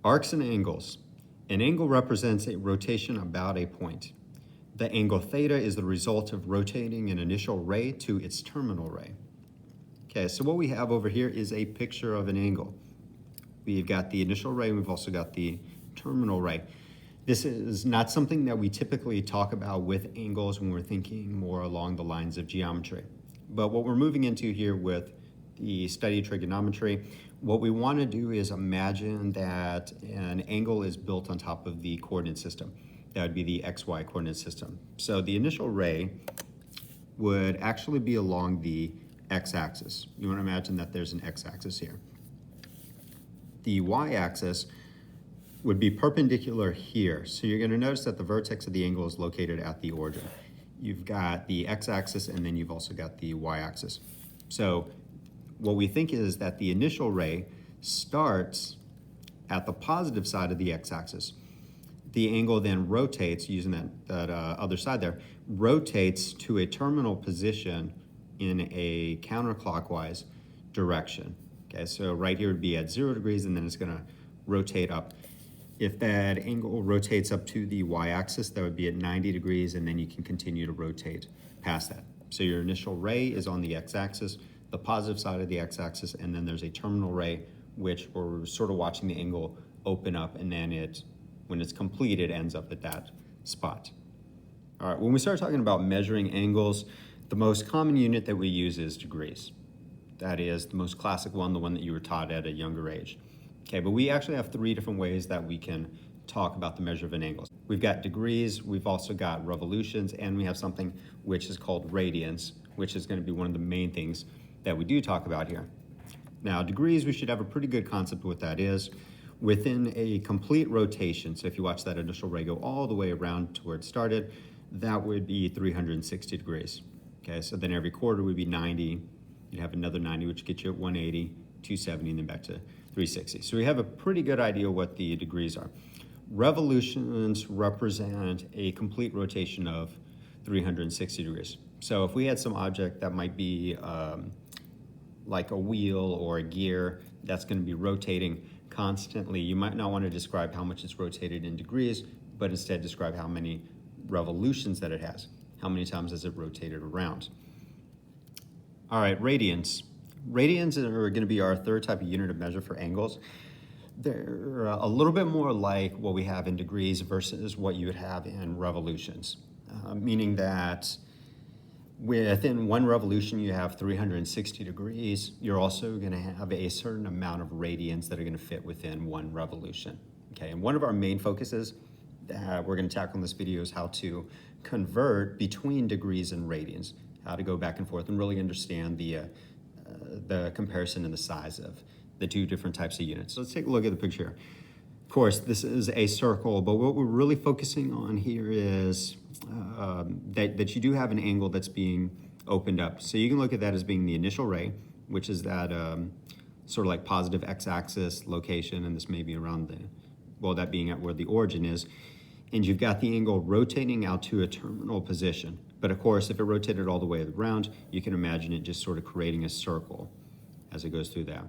Arcs and angles. An angle represents a rotation about a point. The angle theta is the result of rotating an initial ray to its terminal ray. Okay, so what we have over here is a picture of an angle. We've got the initial ray, and we've also got the terminal ray. This is not something that we typically talk about with angles when we're thinking more along the lines of geometry. But what we're moving into here with the study of trigonometry, what we want to do is imagine that an angle is built on top of the coordinate system. That would be the XY coordinate system. So the initial ray would actually be along the x-axis. You want to imagine that there's an x-axis here. The y-axis would be perpendicular here. So you're going to notice that the vertex of the angle is located at the origin. You've got the x-axis, and then you've also got the y-axis. So what we think is that the initial ray starts at the positive side of the x-axis. The angle then rotates, using that other side there, rotates to a terminal position in a counterclockwise direction. Okay, so right here would be at 0 degrees, and then it's going to rotate up. If that angle rotates up to the y-axis, that would be at 90 degrees, and then you can continue to rotate past that. So your initial ray is on the x-axis, the positive side of the x-axis, and then there's a terminal ray, which we're sort of watching the angle open up, and then when it's complete, it ends up at that spot. All right, when we start talking about measuring angles, the most common unit that we use is degrees. That is the most classic one, the one that you were taught at a younger age. Okay, but we actually have 3 different ways that we can talk about the measure of an angle. We've got degrees, we've also got revolutions, and we have something which is called radians, which is going to be one of the main things that we do talk about here. Now, degrees, we should have a pretty good concept of what that is. Within a complete rotation, so if you watch that initial ray go all the way around to where it started, that would be 360 degrees. Okay, so then every quarter would be 90. You'd have another 90, which gets you at 180, 270, and then back to 360. So we have a pretty good idea what the degrees are. Revolutions represent a complete rotation of 360 degrees. So if we had some object that might be like a wheel or a gear that's going to be rotating constantly, you might not want to describe how much it's rotated in degrees, but instead describe how many revolutions that it has. How many times has it rotated around? All right, radians. Radians are going to be our third type of unit of measure for angles. They're a little bit more like what we have in degrees versus what you would have in revolutions, meaning that within one revolution you have 360 degrees. You're also going to have a certain amount of radians that are going to fit within one revolution. Okay, and one of our main focuses that we're going to tackle in this video is how to convert between degrees and radians, how to go back and forth and really understand the comparison and the size of the 2 different types of units. So let's take a look at the picture. Of course, this is a circle, but what we're really focusing on here is that you do have an angle that's being opened up. So you can look at that as being the initial ray, which is that sort of like positive x-axis location, and this may be around that being at where the origin is. And you've got the angle rotating out to a terminal position. But of course, if it rotated all the way around, you can imagine it just sort of creating a circle as it goes through that.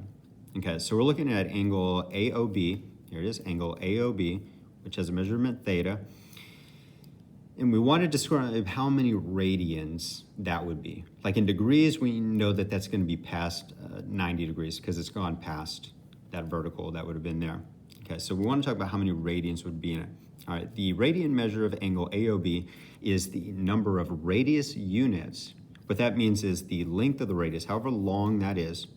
Okay, so we're looking at angle AOB. Here it is, angle AOB, which has a measurement theta. And we want to describe how many radians that would be. Like in degrees, we know that that's going to be past 90 degrees because it's gone past that vertical that would have been there. Okay, so we want to talk about how many radians would be in it. All right, the radian measure of angle AOB is the number of radius units. What that means is the length of the radius, however long that is,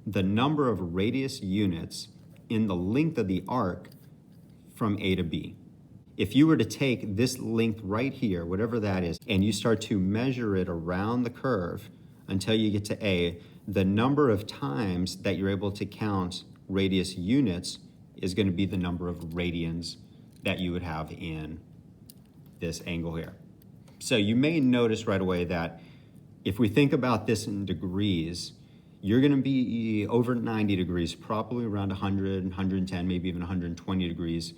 the number of radius units in the length of the arc from A to B. If you were to take this length right here, whatever that is, and you start to measure it around the curve until you get to A, the number of times that you're able to count radius units is going to be the number of radians that you would have in this angle here. So you may notice right away that if we think about this in degrees, you're going to be over 90 degrees, probably around 100, 110, maybe even 120 degrees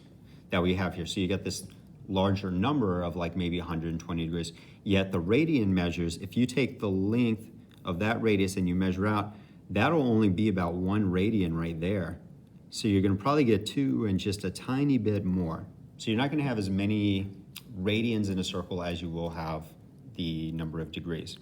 that we have here. So you get this larger number of like maybe 120 degrees. Yet the radian measures, if you take the length of that radius and you measure out, that'll only be about 1 radian right there. So you're going to probably get 2 and just a tiny bit more. So you're not going to have as many radians in a circle as you will have the number of degrees.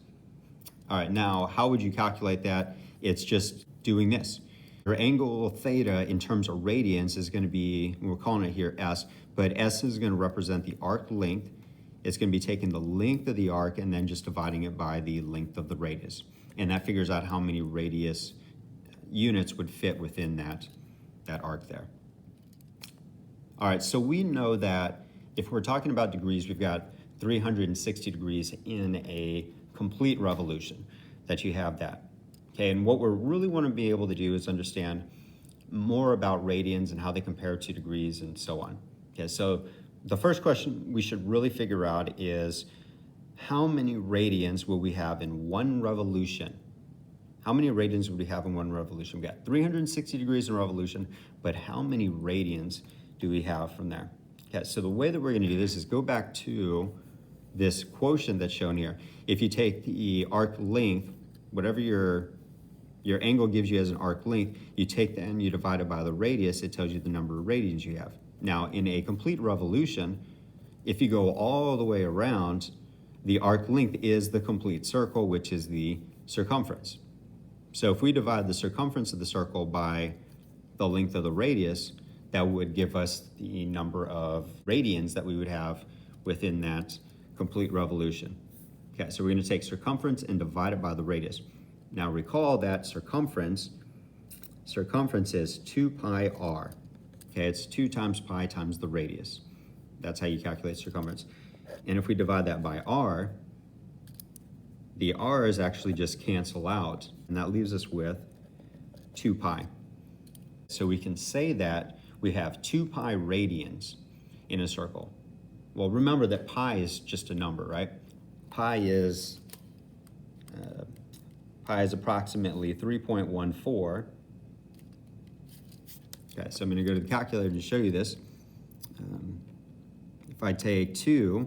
All right, now how would you calculate that? It's just doing this. Your angle theta in terms of radians is going to be, we're calling it here S, but S is going to represent the arc length. It's going to be taking the length of the arc and then just dividing it by the length of the radius. And that figures out how many radius units would fit within that arc there. All right, so we know that if we're talking about degrees, we've got 360 degrees in a complete revolution, that you have that. Okay, and what we really want to be able to do is understand more about radians and how they compare to degrees and so on. Okay, so the first question we should really figure out is how many radians will we have in one revolution? How many radians would we have in one revolution? We've got 360 degrees in revolution, but how many radians do we have from there? Okay, so the way that we're going to do this is go back to this quotient that's shown here. If you take the arc length, whatever your angle gives you as an arc length, you take that and you divide it by the radius, it tells you the number of radians you have. Now, in a complete revolution, if you go all the way around, the arc length is the complete circle, which is the circumference. So if we divide the circumference of the circle by the length of the radius, that would give us the number of radians that we would have within that complete revolution. Okay, so we're going to take circumference and divide it by the radius. Now recall that circumference is 2 pi r. Okay, it's 2 times pi times the radius. That's how you calculate circumference. And if we divide that by r, the r's actually just cancel out, and that leaves us with 2 pi. So we can say that we have 2 pi radians in a circle. Well, remember that pi is just a number, right? Pi is approximately 3.14. Okay, so I'm going to go to the calculator to show you this. If I take 2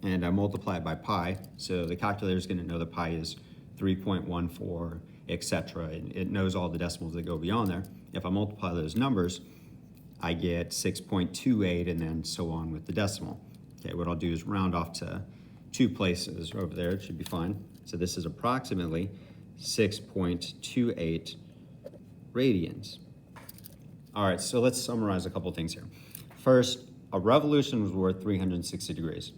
and I multiply it by pi, so the calculator is going to know that pi is 3.14, etc. It knows all the decimals that go beyond there. If I multiply those numbers, I get 6.28 and then so on with the decimal. Okay, what I'll do is round off to 2 places over there. It should be fine. So this is approximately 6.28 radians. All right, so let's summarize a couple things here. First, a revolution was worth 360 degrees,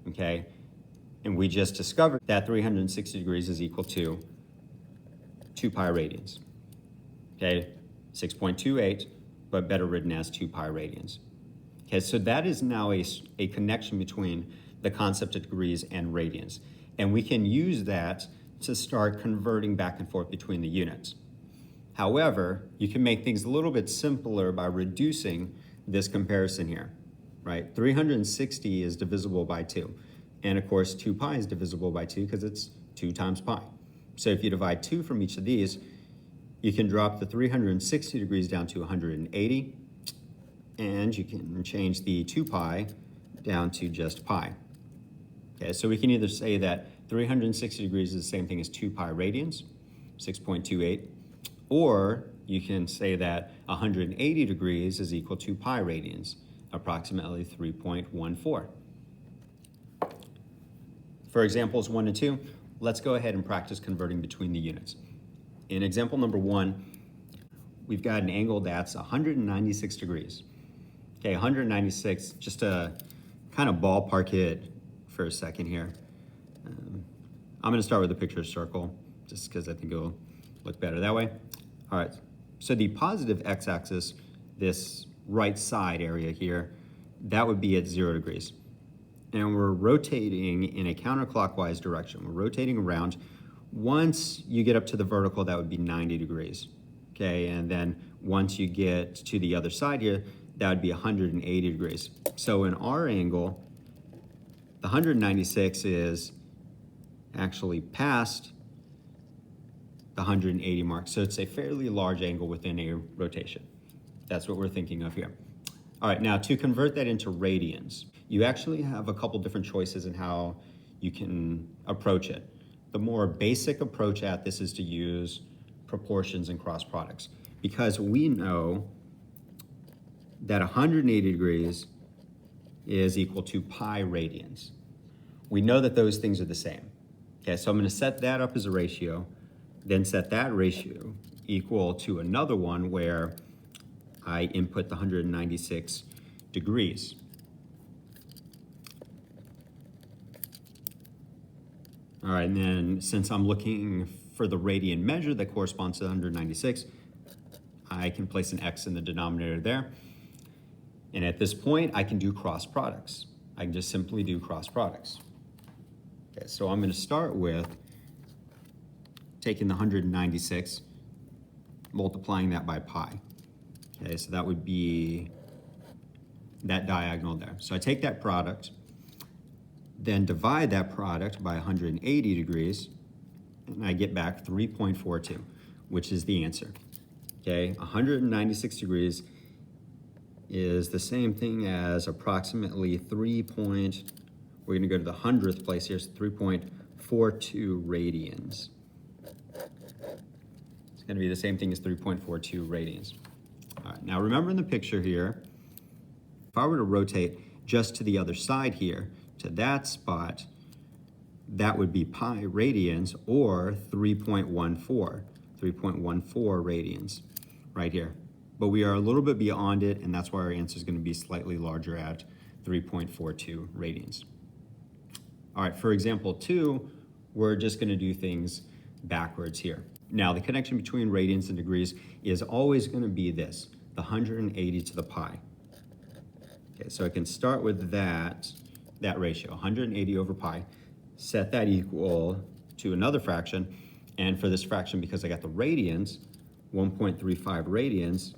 okay? And we just discovered that 360 degrees is equal to 2 pi radians, okay? 6.28, but better written as 2 pi radians. Okay, so that is now a connection between the concept of degrees and radians. And we can use that to start converting back and forth between the units. However, you can make things a little bit simpler by reducing this comparison here, right? 360 is divisible by 2. And of course, 2 pi is divisible by 2 because it's 2 times pi. So if you divide 2 from each of these, you can drop the 360 degrees down to 180, and you can change the 2 pi down to just pi. Okay, so we can either say that 360 degrees is the same thing as 2 pi radians, 6.28, or you can say that 180 degrees is equal to pi radians, approximately 3.14. For examples 1 and 2, let's go ahead and practice converting between the units. In example number 1, we've got an angle that's 196 degrees. Okay, 196, just to kind of ballpark it for a second here. I'm going to start with a picture of circle, just because I think it'll look better that way. All right, so the positive x-axis, this right side area here, that would be at 0 degrees. And we're rotating in a counterclockwise direction. We're rotating around. Once you get up to the vertical, that would be 90 degrees. Okay, and then once you get to the other side here, that would be 180 degrees. So in our angle, the 196 is actually past the 180 mark. So it's a fairly large angle within a rotation. That's what we're thinking of here. All right, now to convert that into radians, you actually have a couple different choices in how you can approach it. The more basic approach at this is to use proportions and cross products. because we know that 180 degrees is equal to pi radians. We know that those things are the same. Okay, so I'm going to set that up as a ratio, then set that ratio equal to another one where I input the 196 degrees. All right, and then since I'm looking for the radian measure that corresponds to 196, I can place an x in the denominator there. And at this point, I can do cross products. I can just simply do cross products. Okay, so I'm going to start with taking the 196, multiplying that by pi. Okay, so that would be that diagonal there. So I take that product, then divide that product by 180 degrees, and I get back 3.42, which is the answer. Okay, 196 degrees is the same thing as approximately we're going to go to the 100th place here, so 3.42 radians. It's going to be the same thing as 3.42 radians. All right, now remember in the picture here, if I were to rotate just to the other side here, to that spot, that would be pi radians or 3.14 radians right here. But we are a little bit beyond it, and that's why our answer is going to be slightly larger at 3.42 radians. All right, for example 2, we're just going to do things backwards here. Now, the connection between radians and degrees is always going to be this, the 180 to the pi. Okay, so I can start with that ratio, 180 over pi, set that equal to another fraction, and for this fraction, because I got the radians, 1.35 radians,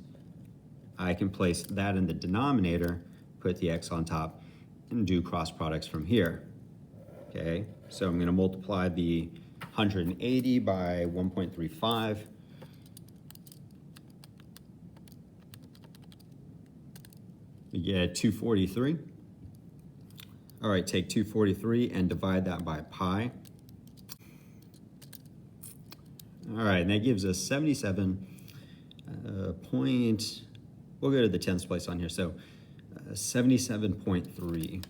I can place that in the denominator, put the x on top, and do cross products from here. Okay, so I'm going to multiply the 180 by 1.35. We get 243. All right, take 243 and divide that by pi. All right, and that gives us 77 point, we'll go to the 10th place on here, so 77.3.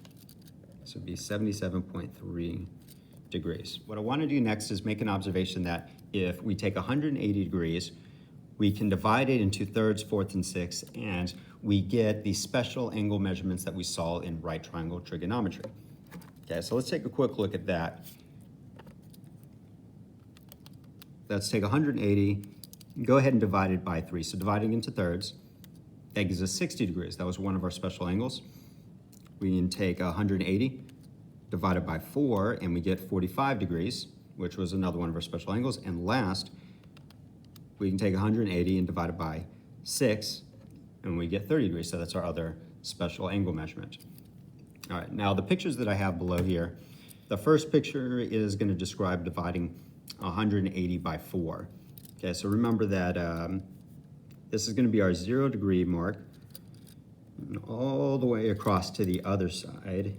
This would be 77.3 degrees. What I want to do next is make an observation that if we take 180 degrees, we can divide it into thirds, fourths, and sixths, and we get the special angle measurements that we saw in right triangle trigonometry. Okay, so let's take a quick look at that. Let's take 180, go ahead and divide it by 3. So dividing into thirds, that gives us 60 degrees. That was one of our special angles. We can take 180, divide it by 4, and we get 45 degrees, which was another one of our special angles. And last, we can take 180 and divide it by 6, and we get 30 degrees. So that's our other special angle measurement. All right, now the pictures that I have below here, the first picture is going to describe dividing 180 by 4. Okay, so remember that this is going to be our 0 degree mark, and all the way across to the other side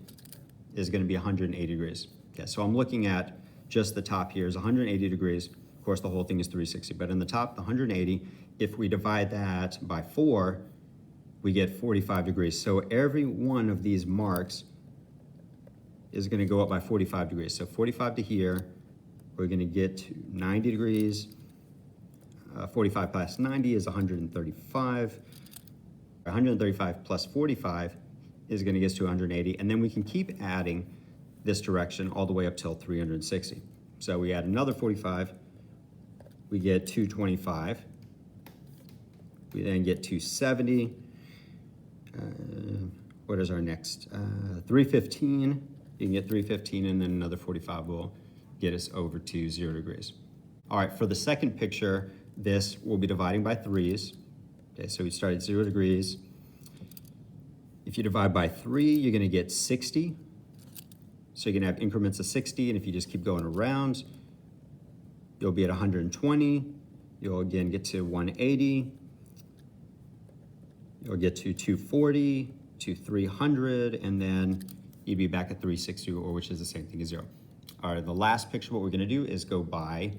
is going to be 180 degrees. Okay, so I'm looking at just the top here is 180 degrees. Of course, the whole thing is 360, but in the top, the 180, if we divide that by 4, we get 45 degrees. So every one of these marks is going to go up by 45 degrees. So 45 to here, we're going to get to 90 degrees. 45 plus 90 is 135. 135 plus 45 is going to get us to 180. And then we can keep adding this direction all the way up till 360. So we add another 45. We get 225. We then get 270. What is our next? 315. You can get 315, and then another 45 will get us over to 0 degrees. All right, for the second picture, this will be dividing by 3s. Okay, so we start at 0 degrees. If you divide by 3, you're going to get 60. So you're going to have increments of 60, and if you just keep going around, you'll be at 120. You'll again get to 180. You'll get to 240, to 300, and then you'd be back at 360, or which is the same thing as 0. All right, the last picture, what we're going to do is go by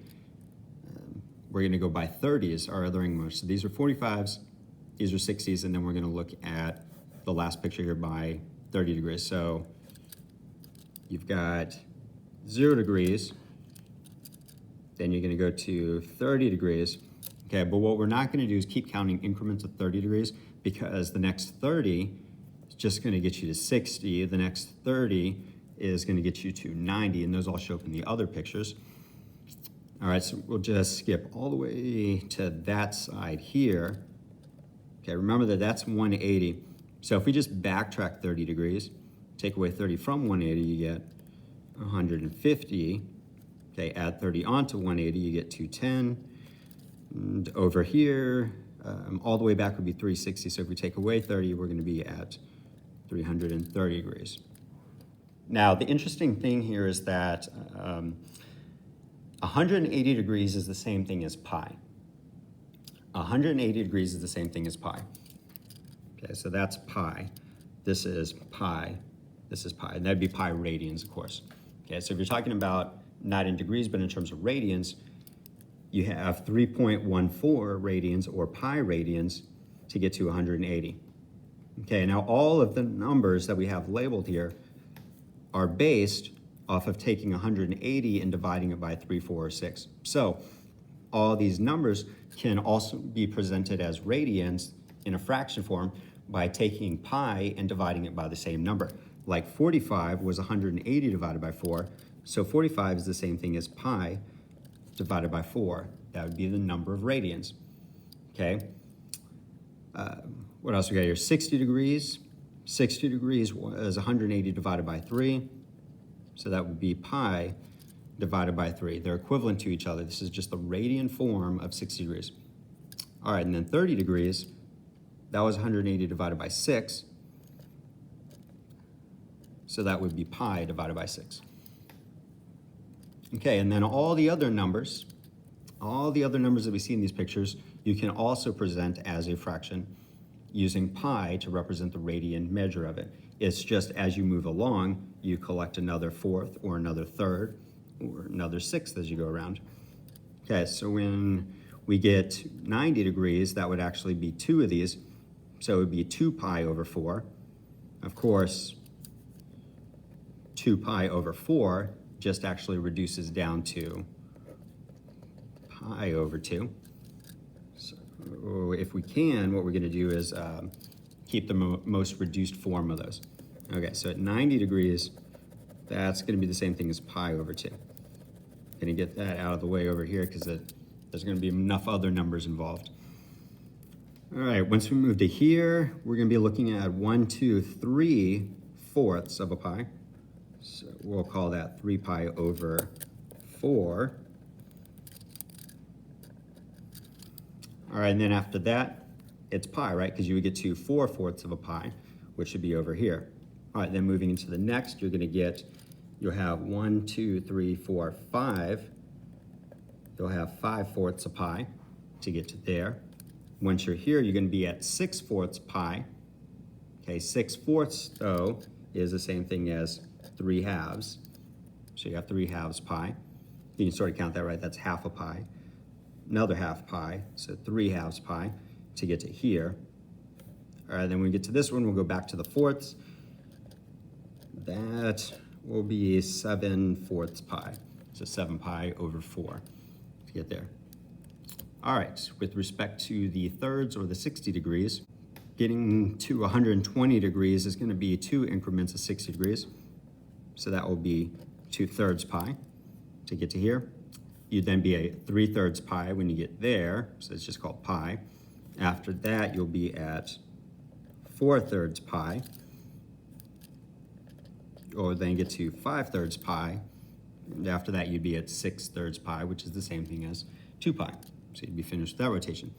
we're going to go by 30s, our othering modes. So these are 45s, these are 60s, and then we're going to look at the last picture here by 30 degrees. So you've got 0 degrees, then you're going to go to 30 degrees. Okay, but what we're not going to do is keep counting increments of 30 degrees, because the next 30 is just going to get you to 60. The next 30 is going to get you to 90, and those all show up in the other pictures. All right, so we'll just skip all the way to that side here. Okay, remember that that's 180. So if we just backtrack 30 degrees, take away 30 from 180, you get 150. Okay, add 30 onto 180, you get 210. And over here, all the way back would be 360. So if we take away 30, we're going to be at 330 degrees. Now, the interesting thing here is that 180 degrees is the same thing as pi. 180 degrees is the same thing as pi. Okay, so that's pi. This is pi. This is pi. And that'd be pi radians, of course. Okay, so if you're talking about not in degrees, but in terms of radians, you have 3.14 radians or pi radians to get to 180. Okay, now all of the numbers that we have labeled here are based off of taking 180 and dividing it by 3, 4, or 6. So all these numbers can also be presented as radians in a fraction form by taking pi and dividing it by the same number. Like 45 was 180 divided by 4, so 45 is the same thing as pi divided by 4. That would be the number of radians. Okay. What else we got here? 60 degrees. 60 degrees was 180 divided by 3. So that would be pi divided by 3. They're equivalent to each other. This is just the radian form of 60 degrees. All right, and then 30 degrees, that was 180 divided by 6. So that would be pi divided by 6. Okay, and then all the other numbers that we see in these pictures, you can also present as a fraction using pi to represent the radian measure of it. It's just as you move along, you collect another fourth or another third or another sixth as you go around. Okay, so when we get 90 degrees, that would actually be 2 of these. So it would be 2 pi over 4. Of course, 2 pi over 4 just actually reduces down to pi over 2. So if we can, what we're going to do is keep the most reduced form of those. Okay, so at 90 degrees, that's going to be the same thing as pi over 2. Going to get that out of the way over here because there's going to be enough other numbers involved. All right, once we move to here, we're going to be looking at 1, 2, 3 fourths of a pi. So we'll call that 3 pi over 4. All right, and then after that, it's pi, right? Because you would get to 4 fourths of a pi, which should be over here. All right, then moving into the next, you'll have 1, 2, 3, 4, 5. You'll have 5 fourths of pi to get to there. Once you're here, you're going to be at 6 fourths pi. Okay, 6 fourths, though, is the same thing as 3 halves. So you have 3 halves pi. You can sort of count that, right? That's half a pi. Another half pi, so 3 halves pi to get to here. All right, then when we get to this one, we'll go back to the fourths. That will be 7 fourths pi. So 7 pi over 4 to get there. All right, with respect to the thirds or the 60 degrees, getting to 120 degrees is going to be 2 increments of 60 degrees. So that will be 2/3 pi to get to here. You'd then be a 3/3 pi when you get there, so it's just called pi. After that, you'll be at 4/3 pi, or then get to 5/3 pi. And after that, you'd be at 6/3 pi, which is the same thing as 2 pi. So you'd be finished with that rotation.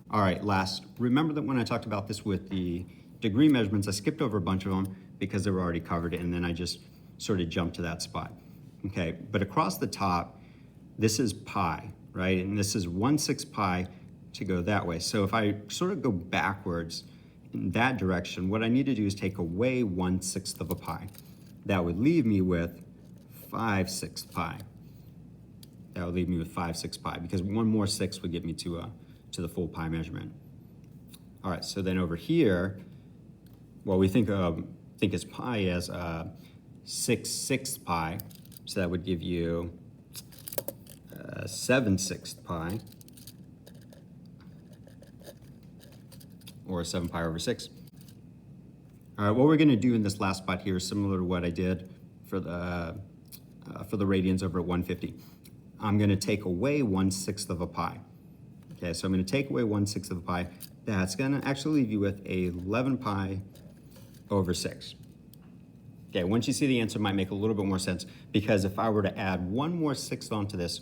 All right, last, remember that when I talked about this with the degree measurements, I skipped over a bunch of them because they were already covered, and then I just sort of jumped to that spot. Okay, but across the top, this is pi, right? And this is 1/6 pi to go that way. So if I sort of go backwards in that direction, what I need to do is take away 1/6 of a pi. That would leave me with 5/6 pi. That would leave me with 5/6 pi, because one more 6 would get me to the full pi measurement. All right, so then over here, well, we think as pi as 6/6 pi, so that would give you 7/6 pi, or 7 pi over 6. All right, what we're going to do in this last spot here is similar to what I did for the radians over at 150. I'm going to take away 1/6 of a pi. Okay, so I'm going to take away 1/6 of a pi. That's going to actually leave you with 11 pi over 6. Okay, once you see the answer, it might make a little bit more sense, because if I were to add one more 6 onto this,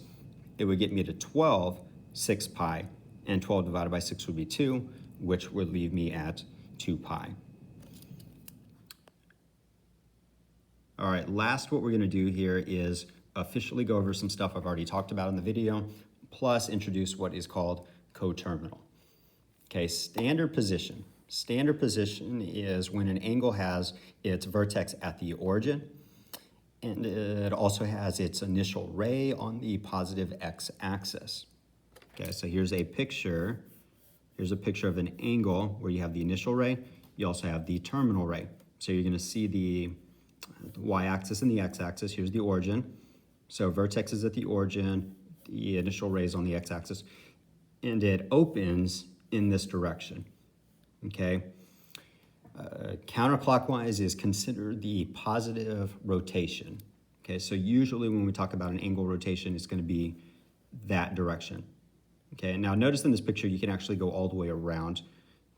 it would get me to 12/6 pi, and 12 divided by 6 would be 2, which would leave me at 2 pi. All right, last what we're going to do here is officially go over some stuff I've already talked about in the video, plus introduce what is called coterminal. Okay, standard position. Standard position is when an angle has its vertex at the origin, and it also has its initial ray on the positive x-axis. Okay, so here's a picture. Here's a picture of an angle where you have the initial ray. You also have the terminal ray. So you're going to see the y-axis and the x-axis. Here's the origin. So vertex is at the origin, the initial ray is on the x-axis, and it opens in this direction. Okay. Counterclockwise is considered the positive rotation. Okay, so usually when we talk about an angle rotation, it's going to be that direction. Okay, now notice in this picture, you can actually go all the way around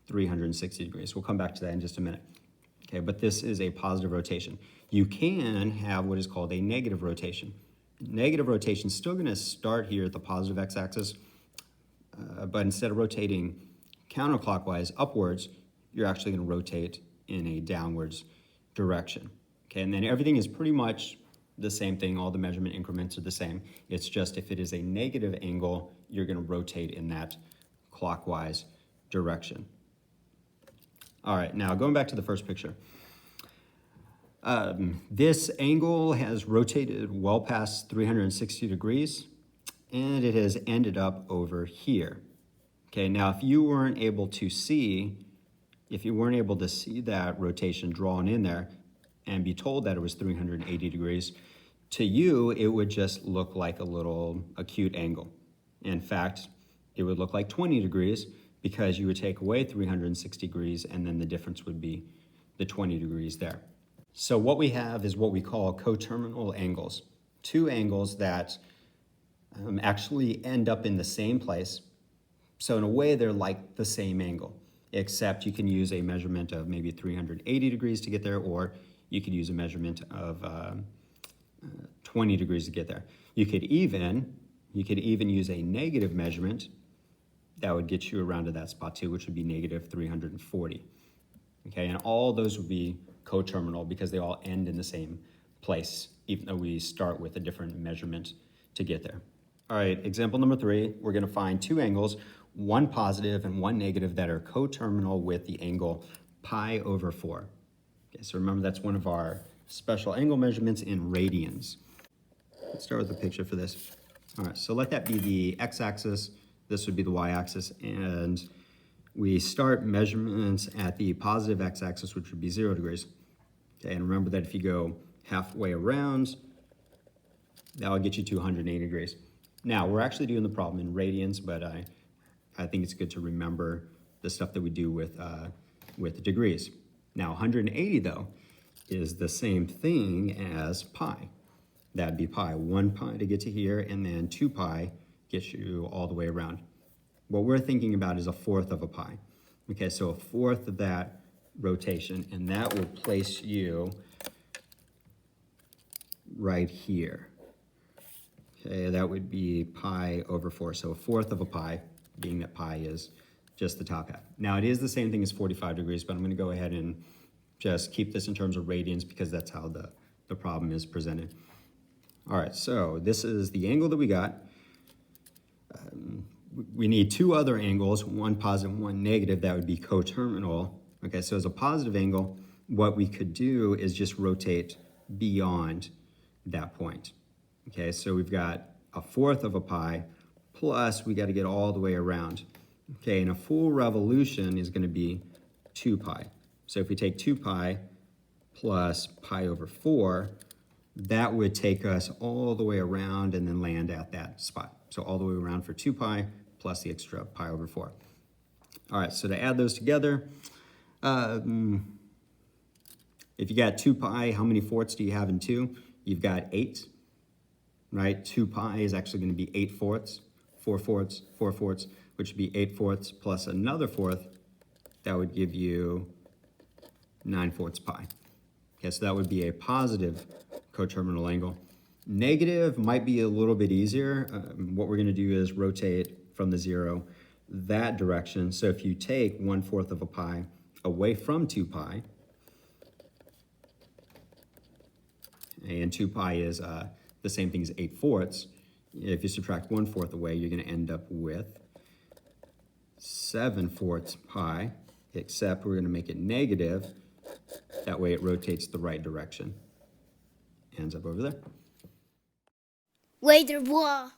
360 degrees. We'll come back to that in just a minute. Okay, but this is a positive rotation. You can have what is called a negative rotation. Negative rotation is still going to start here at the positive x-axis, but instead of rotating counterclockwise upwards, you're actually going to rotate in a downwards direction. Okay, and then everything is pretty much the same thing. All the measurement increments are the same. It's just if it is a negative angle, you're going to rotate in that clockwise direction. All right, now going back to the first picture. This angle has rotated well past 360 degrees, and it has ended up over here. Okay, now if you weren't able to see that rotation drawn in there and be told that it was 380 degrees, to you, it would just look like a little acute angle. In fact, it would look like 20 degrees because you would take away 360 degrees and then the difference would be the 20 degrees there. So what we have is what we call coterminal angles. Two angles that actually end up in the same place. So in a way, they're like the same angle, except you can use a measurement of maybe 380 degrees to get there, or you could use a measurement of 20 degrees to get there. You could even use a negative measurement that would get you around to that spot too, which would be negative 340. Okay, and all those would be coterminal because they all end in the same place, even though we start with a different measurement to get there. All right, example number 3, we're going to find two angles, one positive and one negative, that are coterminal with the angle pi over 4. Okay, so remember that's one of our special angle measurements in radians. Let's start with the picture for this. All right, so let that be the x-axis, this would be the y-axis, and we start measurements at the positive x-axis, which would be 0 degrees. Okay, and remember that if you go halfway around, that will get you to 180 degrees. Now, we're actually doing the problem in radians, but I think it's good to remember the stuff that we do with degrees. Now, 180, though, is the same thing as pi. That'd be pi. 1 pi to get to here, and then 2 pi gets you all the way around. What we're thinking about is 1/4 of a pi. Okay, so 1/4 of that rotation, and that will place you right here. Okay, that would be pi over 4. So 1/4 of a pi, being that pi is just the top half. Now, it is the same thing as 45 degrees, but I'm going to go ahead and just keep this in terms of radians because that's how the problem is presented. All right, so this is the angle that we got. We need two other angles, one positive, one negative, that would be coterminal. Okay, so as a positive angle, what we could do is just rotate beyond that point. Okay, so we've got 1/4 of a pi, plus we got to get all the way around. Okay, and a full revolution is going to be 2 pi. So if we take 2 pi plus pi over 4, that would take us all the way around and then land at that spot. So all the way around for 2 pi plus the extra pi over 4. All right, so to add those together, if you got 2 pi, how many fourths do you have in 2? You've got 8, right? 2 pi is actually going to be 8 fourths, 4 fourths, 4 fourths, which would be 8 fourths plus another fourth. That would give you 9 fourths pi. Okay, so that would be a positive coterminal angle. Negative might be a little bit easier. What we're going to do is rotate from the 0 that direction. So if you take 1/4 of a pi away from 2 pi, and 2 pi is the same thing as 8 fourths, if you subtract 1/4 away, you're going to end up with 7 fourths pi, except we're going to make it negative. That way it rotates the right direction. Ends up over there. Wait, what?